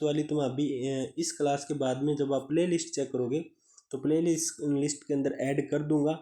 वाली तुम अभी इस क्लास के बाद में जब आप प्ले लिस्ट चेक करोगे तो प्ले लिस्ट के अंदर ऐड कर दूंगा।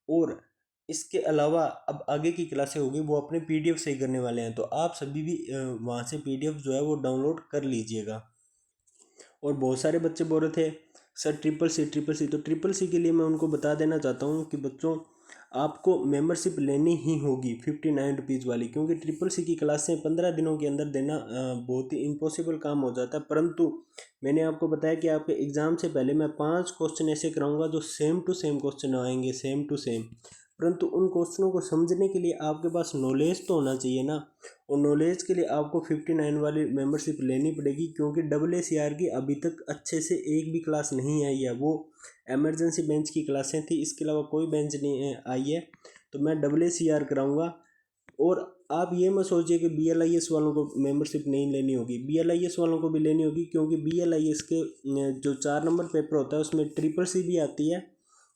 और इसके अलावा अब आगे की क्लासें होगी वो अपने PDF सही करने वाले हैं, तो आप सभी भी वहाँ से PDF जो है वो डाउनलोड कर लीजिएगा। और बहुत सारे बच्चे बोल रहे थे सर ट्रिपल सी, तो ट्रिपल सी के लिए मैं उनको बता देना चाहता हूँ कि बच्चों आपको मेंबरशिप लेनी ही होगी 59 रुपीज़ वाली, क्योंकि ट्रिपल सी की क्लासें 15 दिनों के अंदर देना बहुत ही इम्पॉसिबल काम हो जाता है। परंतु मैंने आपको बताया कि आपके एग्ज़ाम से पहले मैं 5 क्वेश्चन ऐसे कराऊंगा जो सेम टू सेम क्वेश्चन आएंगे, सेम टू सेम। परंतु उन क्वेश्चनों को समझने के लिए आपके पास नॉलेज तो होना चाहिए ना, और नॉलेज के लिए आपको 59 वाली मेंबरशिप लेनी पड़ेगी, क्योंकि AACR की अभी तक अच्छे से एक भी क्लास नहीं आई है। वो एमरजेंसी बेंच की क्लासें थी, इसके अलावा कोई बेंच नहीं आई है। तो मैं AACR कराऊंगा। और आप ये मत सोचिए कि BLIS वालों को मेंबरशिप नहीं लेनी होगी, BLIS वालों को भी लेनी होगी, क्योंकि BLIS के जो 4 नंबर पेपर होता है उसमें CCC भी आती है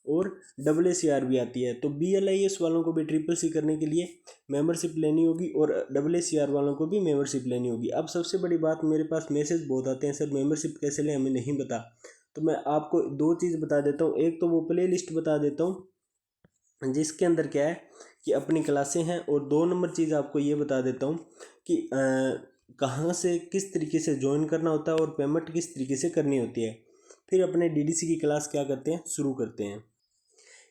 और AACR भी आती है। तो BLIS वालों को भी CCC करने के लिए मेंबरशिप लेनी होगी और AACR वालों को भी मेंबरशिप लेनी होगी। अब सबसे बड़ी बात, मेरे पास मैसेज बहुत आते हैं सर मेंबरशिप कैसे लें, हमें नहीं पता। तो मैं आपको 2 चीज़ बता देता हूँ। एक तो वो प्ले लिस्ट बता देता हूँ जिसके अंदर क्या है कि अपनी क्लासें हैं, और 2 नंबर चीज़ आपको ये बता देता हूँ कि कहाँ से किस तरीके से ज्वाइन करना होता है और पेमेंट किस तरीके से करनी होती है। फिर अपने DDC की क्लास क्या करते हैं, शुरू करते हैं।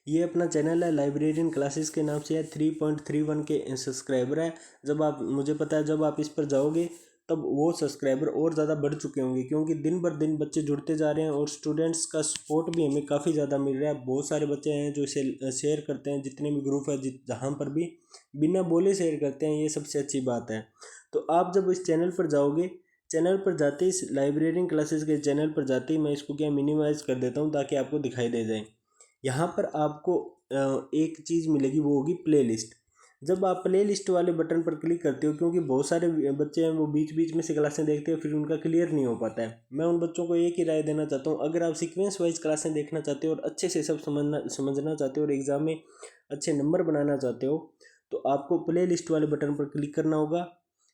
ये अपना चैनल है लाइब्रेरियन क्लासेस के नाम से है, 3.31 के सब्सक्राइबर है। जब आप, मुझे पता है जब आप इस पर जाओगे तब वो सब्सक्राइबर और ज़्यादा बढ़ चुके होंगे, क्योंकि दिन बर दिन बच्चे जुड़ते जा रहे हैं और स्टूडेंट्स का सपोर्ट भी हमें काफ़ी ज़्यादा मिल रहा है। बहुत सारे बच्चे हैं जो इसे शेयर करते हैं, जितने भी ग्रुप है जहाँ पर भी बिना बोले शेयर करते हैं, ये सबसे अच्छी बात है। तो आप जब इस चैनल पर जाओगे, चैनल पर जाते ही, इस लाइब्रेरियन क्लासेस के चैनल पर जाते ही मैं इसको क्या मिनिमाइज़ कर देता हूँ ताकि आपको दिखाई दे जाए। यहाँ पर आपको एक चीज़ मिलेगी, वो होगी प्ले लिस्ट। जब आप प्ले लिस्ट वाले बटन पर क्लिक करते हो, क्योंकि बहुत सारे बच्चे हैं वो बीच बीच में से क्लासें देखते हैं, फिर उनका क्लियर नहीं हो पाता है। मैं उन बच्चों को एक ही राय देना चाहता हूँ, अगर आप सीक्वेंस वाइज क्लासें देखना चाहते हो और अच्छे से सब समझना चाहते हो और एग्ज़ाम में अच्छे नंबर बनाना चाहते हो, तो आपको प्ले लिस्ट वाले बटन पर क्लिक करना होगा।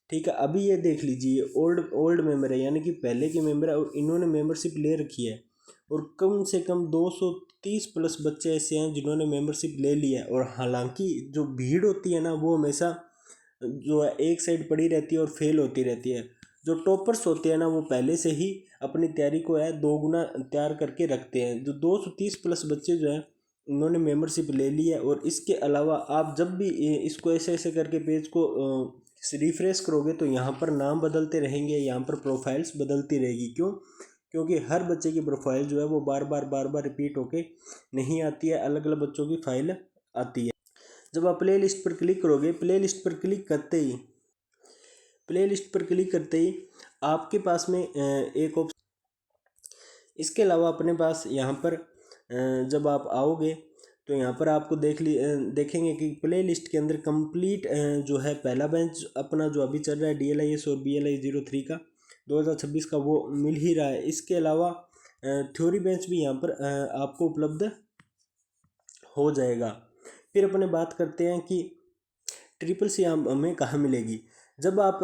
ठीक है, अभी ये देख लीजिए, ओल्ड मेंबर है, यानी कि पहले के मेंबर है और इन्होंने मेंबरशिप ले रखी है, और कम से कम 230 प्लस बच्चे ऐसे हैं जिन्होंने मेंबरशिप ले ली है। और हालांकि जो भीड़ होती है ना, वो हमेशा जो है एक साइड पड़ी रहती है और फेल होती रहती है। जो टॉपर्स होते हैं ना, वो पहले से ही अपनी तैयारी को है 2 गुना तैयार करके रखते हैं। जो 230 प्लस बच्चे जो हैं उन्होंने मेंबरशिप ले ली है। और इसके अलावा आप जब भी इसको ऐसे ऐसे करके पेज को रिफ्रेश करोगे तो यहाँ पर नाम बदलते रहेंगे, यहाँ पर प्रोफाइल्स बदलती रहेगी। क्यों? क्योंकि हर बच्चे की प्रोफाइल जो है वो बार बार रिपीट होके नहीं आती है, अलग अलग बच्चों की फाइल आती है। जब आप प्ले लिस्ट पर क्लिक करोगे, प्ले लिस्ट पर क्लिक करते ही आपके पास में एक ऑप्शन, इसके अलावा अपने पास यहाँ पर जब आप आओगे तो यहाँ पर आपको देखेंगे कि प्ले लिस्ट के अंदर कंप्लीट जो है पहला बेंच अपना जो अभी चल रहा है DLIS और BLI 03 का 2026 का, वो मिल ही रहा है। इसके अलावा थ्योरी बेंच भी यहाँ पर आपको उपलब्ध हो जाएगा। फिर अपने बात करते हैं कि CCC हमें कहाँ मिलेगी। जब आप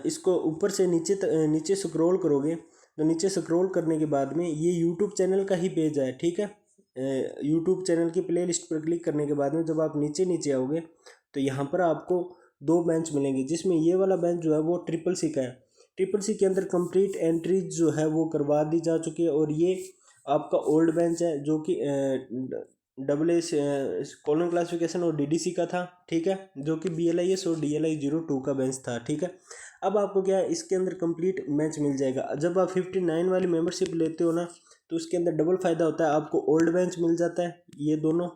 इसको ऊपर से नीचे स्क्रॉल करोगे तो नीचे स्क्रॉल करने के बाद में ये YouTube चैनल का ही पेज है। ठीक है, YouTube चैनल की प्ले लिस्ट पर क्लिक करने के बाद में जब आप नीचे आओगे तो यहाँ पर आपको 2 बेंच मिलेंगे, जिसमें ये वाला बेंच जो है वो CCC का है। CCC के अंदर कंप्लीट एंट्रीज जो है वो करवा दी जा चुकी है, और ये आपका ओल्ड बेंच है जो कि कॉलम क्लासिफिकेशन और DDC का था। ठीक है, जो कि BLIS और DLI 02 का बेंच था। ठीक है, अब आपको क्या है, इसके अंदर कंप्लीट बेंच मिल जाएगा। जब आप 59 वाली मेंबरशिप लेते हो ना, तो उसके अंदर डबल फ़ायदा होता है, आपको ओल्ड बेंच मिल जाता है ये दोनों,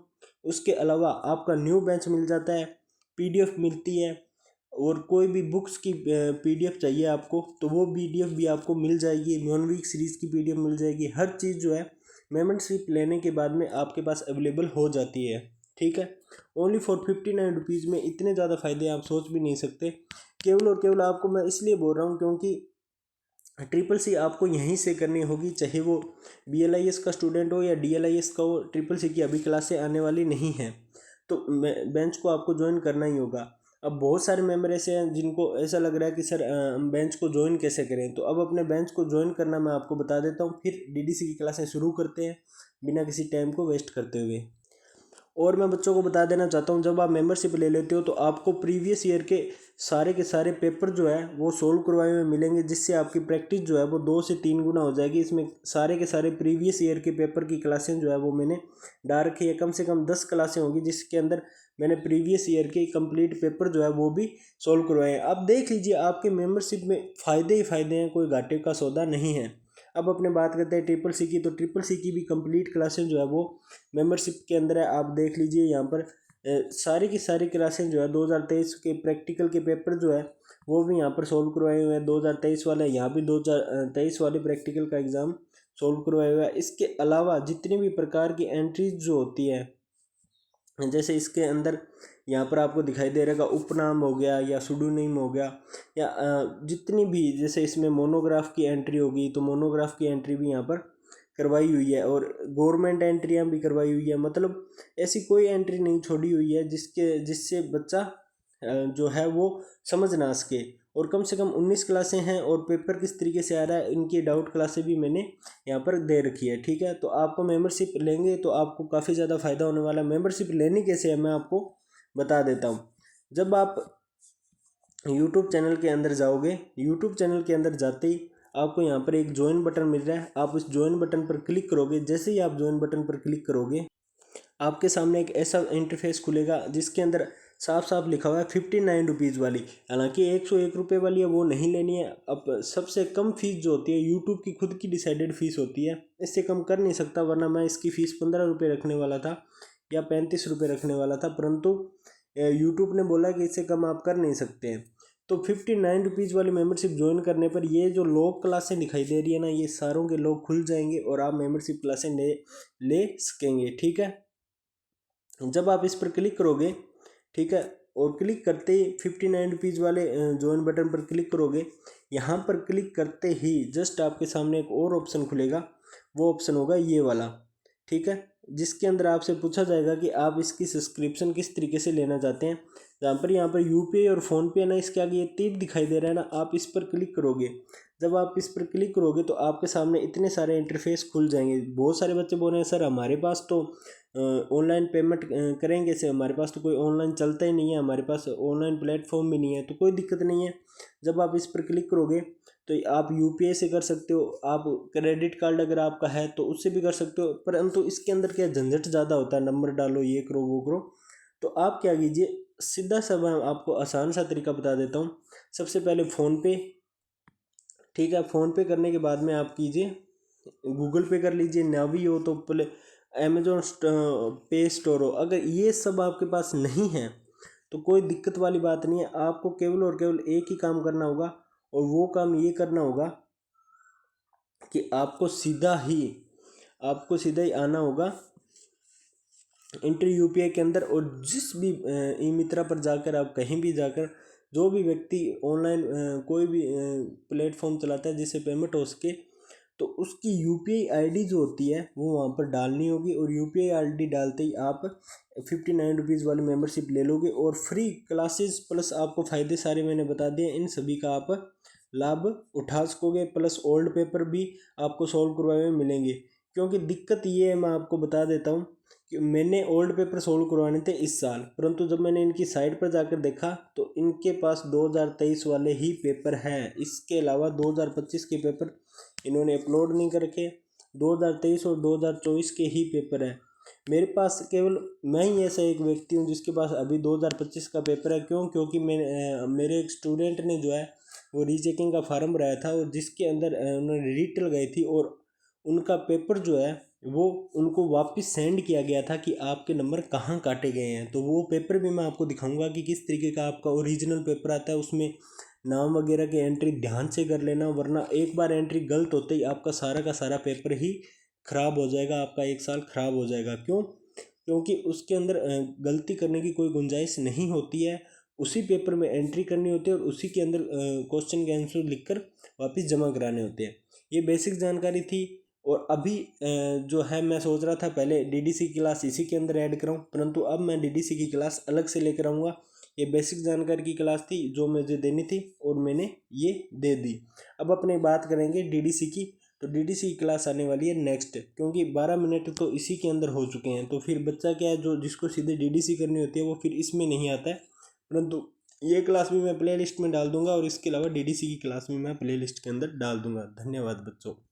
उसके अलावा आपका न्यू बेंच मिल जाता है, PDF मिलती है, और कोई भी बुक्स की PDF चाहिए आपको तो वो PDF भी आपको मिल जाएगी, 1 वीक सीरीज़ की PDF मिल जाएगी। हर चीज़ जो है मेंबरशिप लेने के बाद में आपके पास अवेलेबल हो जाती है। ठीक है, ओनली फॉर 59 रुपीज़ में इतने ज़्यादा फ़ायदे आप सोच भी नहीं सकते। केवल और केवल आपको मैं इसलिए बोल रहा हूँ क्योंकि CCC आपको यहीं से करनी होगी, चाहे वो BLIS का स्टूडेंट हो या DLIS का हो। CCC की अभी क्लासें आने वाली नहीं हैं, तो बेंच को आपको ज्वाइन करना ही होगा। अब बहुत सारे मेंबर ऐसे हैं जिनको ऐसा लग रहा है कि सर हम बेंच को ज्वाइन कैसे करें, तो अब अपने बेंच को ज्वाइन करना मैं आपको बता देता हूँ, फिर डीडीसी की क्लासें शुरू करते हैं बिना किसी टाइम को वेस्ट करते हुए। और मैं बच्चों को बता देना चाहता हूँ, जब आप मेंबरशिप ले लेते हो तो आपको प्रीवियस ईयर के सारे पेपर जो है वो सोल्व करवाए हुए मिलेंगे, जिससे आपकी प्रैक्टिस जो है वो 2 से 3 गुना हो जाएगी। इसमें सारे के सारे प्रीवियस ईयर के पेपर की क्लासें जो है वो मैंने डाल रखी है, कम से कम 10 क्लासें होंगी जिसके अंदर मैंने प्रीवियस ईयर के कंप्लीट पेपर जो है वो भी सोल्व करवाए हैं। आप देख लीजिए, आपके मेंबरशिप में फ़ायदे ही फ़ायदे हैं, कोई घाटे का सौदा नहीं है। अब अपने बात करते हैं ट्रिपल सी की, तो ट्रिपल सी की भी कंप्लीट क्लासें जो है वो मेंबरशिप के अंदर है। आप देख लीजिए यहाँ पर सारी की सारी क्लासें जो है 2023 के प्रैक्टिकल के पेपर जो है वो भी यहाँ पर सोल्व करवाए हुए हैं। 2023 वाले यहाँ भी 2023 वाले प्रैक्टिकल का एग्ज़ाम सोल्व करवाया हुआ है। इसके अलावा जितनी भी प्रकार की एंट्रीज जो होती है, जैसे इसके अंदर यहाँ पर आपको दिखाई दे रहेगा उपनाम हो गया या सुडोनीम हो गया, या जितनी भी, जैसे इसमें मोनोग्राफ की एंट्री होगी तो मोनोग्राफ की एंट्री भी यहाँ पर करवाई हुई है, और गवर्नमेंट एंट्रियाँ भी करवाई हुई है। मतलब ऐसी कोई एंट्री नहीं छोड़ी हुई है जिससे बच्चा जो है वो समझ ना सके। और कम से कम 19 क्लासें हैं, और पेपर किस तरीके से आ रहा है इनकी डाउट क्लासें भी मैंने यहाँ पर दे रखी है। ठीक है, तो आपको मेंबरशिप लेंगे तो आपको काफ़ी ज़्यादा फ़ायदा होने वाला है। मेंबरशिप लेनी कैसे है मैं आपको बता देता हूँ। जब आप यूट्यूब चैनल के अंदर जाओगे, यूट्यूब चैनल के अंदर जाते ही आपको यहाँ पर एक ज्वाइन बटन मिल रहा है, आप उस ज्वाइन बटन पर क्लिक करोगे। जैसे ही आप ज्वाइन बटन पर क्लिक करोगे आपके सामने एक ऐसा इंटरफेस खुलेगा जिसके अंदर साफ साफ लिखा हुआ है 59 रुपीज़ वाली। हालांकि 101 रुपये वाली है वो नहीं लेनी है। अब सबसे कम फीस जो होती है यूट्यूब की खुद की डिसाइडेड फीस होती है, इससे कम कर नहीं सकता, वरना मैं इसकी फ़ीस 15 रुपये रखने वाला था या 35 रुपये रखने वाला था, परंतु यूट्यूब ने बोला कि इससे कम आप कर नहीं सकते हैं। तो 59 रुपीज़ वाली मेंबरशिप ज्वाइन करने पर ये जो लॉग क्लासें दिखाई दे रही है ना, ये सारों के लॉग खुल जाएंगे और आप मेंबरशिप क्लासें ले सकेंगे। ठीक है, जब आप इस पर क्लिक करोगे, ठीक है, और क्लिक करते ही 59 रुपीज़ वाले ज्वाइन बटन पर क्लिक करोगे, यहाँ पर क्लिक करते ही जस्ट आपके सामने एक और ऑप्शन खुलेगा, वो ऑप्शन होगा ये वाला। ठीक है, जिसके अंदर आपसे पूछा जाएगा कि आप इसकी सब्सक्रिप्शन किस तरीके से लेना चाहते हैं। यहाँ पर यूपीआई और फ़ोनपे है ना, इसके आगे ये तीर दिखाई दे रहा है ना, आप इस पर क्लिक करोगे। जब आप इस पर क्लिक करोगे तो आपके सामने इतने सारे इंटरफेस खुल जाएंगे। बहुत सारे बच्चे बोल रहे हैं सर हमारे पास तो ऑनलाइन पेमेंट करेंगे से, हमारे पास तो कोई ऑनलाइन चलता ही नहीं है, हमारे पास ऑनलाइन प्लेटफॉर्म भी नहीं है। तो कोई दिक्कत नहीं है, जब आप इस पर क्लिक करोगे तो आप यूपीआई से कर सकते हो, आप क्रेडिट कार्ड अगर आपका है तो उससे भी कर सकते हो, परंतु इसके अंदर क्या झंझट ज़्यादा होता है, नंबर डालो, ये करो वो करो। तो आप क्या कीजिए, सीधा सा मैं आपको आसान सा तरीका बता देता हूँ। सबसे पहले फ़ोनपे, ठीक है, फ़ोनपे करने के बाद में आप कीजिए गूगल पे कर लीजिए, ना भी हो तो अमेजोन पे स्टोर हो। अगर ये सब आपके पास नहीं है तो कोई दिक्कत वाली बात नहीं है, आपको केवल और केवल एक ही काम करना होगा, और वो काम ये करना होगा कि आपको सीधा ही आना होगा इंटर यूपीआई के अंदर, और जिस भी ई मित्रा पर जाकर आप कहीं भी जाकर जो भी व्यक्ति ऑनलाइन कोई भी प्लेटफॉर्म चलाता है जिससे पेमेंट हो सके, तो उसकी यूपीआई आईडी जो होती है वो वहाँ पर डालनी होगी, और यूपीआई आईडी डालते ही आप 59 रुपीज़ वाली मेंबरशिप ले लोगे, और फ्री क्लासेस प्लस आपको फ़ायदे सारे मैंने बता दिए, इन सभी का आप लाभ उठा सकोगे। प्लस ओल्ड पेपर भी आपको सॉल्व करवाए हुए मिलेंगे। क्योंकि दिक्कत ये है, मैं आपको बता देता हूँ कि मैंने ओल्ड पेपर सोल्व करवाने थे इस साल, परंतु जब मैंने इनकी साइट पर जाकर देखा तो इनके पास 2023 वाले ही पेपर हैं। इसके अलावा 2025 के पेपर इन्होंने अपलोड नहीं कर रखे। 2023 और 2024 के ही पेपर है मेरे पास। केवल मैं ही ऐसा एक व्यक्ति हूँ जिसके पास अभी 2025 का पेपर है। क्यों? क्योंकि मेरे एक स्टूडेंट ने जो है वो रीचेकिंग का फार्म भराया था, और जिसके अंदर उन्होंने रिटल गई थी, और उनका पेपर जो है वो उनको वापस सेंड किया गया था कि आपके नंबर कहाँ काटे गए हैं। तो वो पेपर भी मैं आपको दिखाऊंगा कि किस तरीके का आपका ओरिजिनल पेपर आता है। उसमें नाम वगैरह की एंट्री ध्यान से कर लेना, वरना एक बार एंट्री गलत होते ही आपका सारा का सारा पेपर ही ख़राब हो जाएगा, आपका एक साल ख़राब हो जाएगा। क्यों? क्योंकि उसके अंदर गलती करने की कोई गुंजाइश नहीं होती है। उसी पेपर में एंट्री करनी होती है और उसी के अंदर क्वेश्चन के आंसर लिखकर वापस जमा कराने होते हैं। ये बेसिक जानकारी थी। और अभी जो है मैं सोच रहा था पहले डीडीसी की क्लास इसी के अंदर ऐड कराऊं, परंतु अब मैं डीडीसी की क्लास अलग से लेकर आऊँगा, ये बेसिक जानकारी की क्लास थी जो मुझे देनी थी और मैंने ये दे दी। अब अपने बात करेंगे डीडीसी की। तो डीडीसी की क्लास आने वाली है नेक्स्ट, क्योंकि 12 मिनट तो इसी के अंदर हो चुके हैं, तो फिर बच्चा क्या है जो जिसको सीधे डीडीसी करनी होती है वो फिर इसमें नहीं आता है। परंतु ये क्लास भी मैं प्ले लिस्ट में डाल दूंगा और इसके अलावा डीडीसी की क्लास भी मैं प्ले लिस्ट के अंदर डाल दूंगा। धन्यवाद बच्चों।